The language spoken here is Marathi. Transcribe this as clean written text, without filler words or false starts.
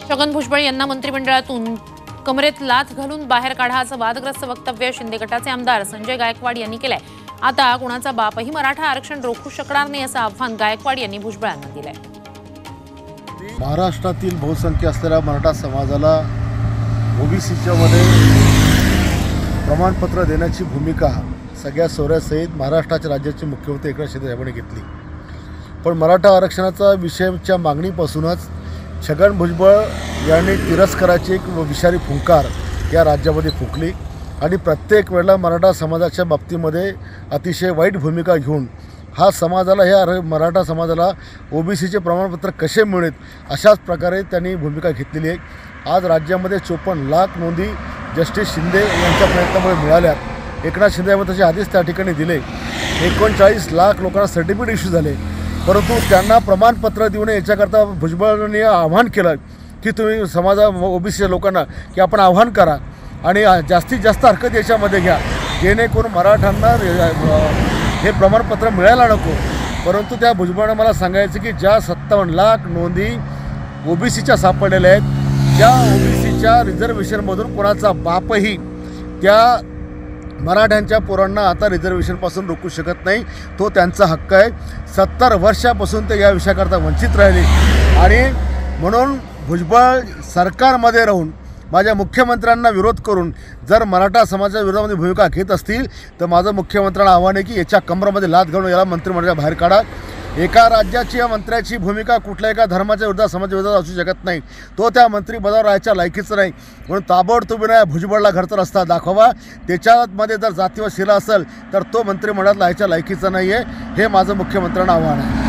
छगन भुजबळ यांना मंत्रिमंडळातून कमरेत लाथ घालून बाहेर काढा असं वादग्रस्त वक्तव्य शिंदे गटाचे आमदार संजय गायकवाड यांनी केलंय। आता कुणाचा बापही मराठा आरक्षण रोखू शकणार नाही असं आव्हान गायकवाड यांनी भुजबळांना दिलंय। महाराष्ट्रातील बहुसंख्य असलेल्या मराठा समाजाला ओबीसीच्या मध्ये प्रमाणपत्र देण्याची भूमिका सगळ्या सोयऱ्यासहित महाराष्ट्राच्या राज्याचे मुख्यमंत्री एकनाथ शिंदे यांनी घेतली। पण मराठा आरक्षणाचा विषयाच्या मागणीपासूनच छगन भुजबळ यांनी तिरस्काराची एक विषारी फुंकार या राज्यामध्ये फुंकली आणि प्रत्येक वेळेला मराठा समाजाच्या बाबतीमध्ये अतिशय वाईट भूमिका घेऊन हा समाजाला ह्या मराठा समाजाला ओबीसीचे प्रमाणपत्र कसे मिळेल अशाच प्रकारे त्यांनी भूमिका घेतलेली आहे। आज राज्यामध्ये 54 लाख नोंदी जस्टिस शिंदे यांच्या प्रयत्नामुळे मिळाल्यात। एकनाथ शिंदे यांनी त्याचे आदेश त्या ठिकाणी दिले। 39 लाख लोकांना सर्टिफिकेट इश्यू झाले, परंतु त्यांना प्रमाणपत्र देऊ नये याच्याकरता भुजबळांनी आव्हान केलं की तुम्ही समाजा ओबीसीच्या लोकांना की आपण आव्हान करा आणि जास्तीत जास्त हरकत याच्यामध्ये घ्या, जेणेकरून मराठ्यांना हे प्रमाणपत्र मिळायला नको। परंतु त्या भुजबळांना मला सांगायचं की ज्या 57 लाख नोंदी ओबीसीच्या सापडलेल्या आहेत त्या ओबीसीच्या रिझर्वेशनमधून कोणाचा बापही त्या मराठ्यांच्या पोरांना आता रिझर्वेशनपासून रोखू शकत नाही। तो त्यांचा हक्क आहे। 70 वर्षापासून ते या विषयाकरता वंचित राहिले आणि म्हणून भुजबळ सरकारमध्ये राहून माझ्या मुख्यमंत्र्यांना विरोध करून जर मराठा समाजाच्या विरोधामध्ये भूमिका घेत असतील तर माझं मुख्यमंत्र्यांना आव्हान आहे की याच्या कमरामध्ये लाथ घालून याला मंत्रिमंडळाच्या बाहेर काढा। एका राज्याची या मंत्र्याची भूमिका कुठल्या एका धर्माच्या विरोधात समाजाच्या विरोधात असू शकत नाही। तो त्या मंत्रिपदावर राहायच्या लायकीचं नाही, म्हणून ताबडतोबीने भुजबळला घरचा रस्ता दाखवा। त्याच्यामध्ये जर जातीवाद शिरला असेल तर तो मंत्रिमंडळात राहायच्या लायकीचा नाही आहे, हे माझं मुख्यमंत्र्यांना आव्हान आहे।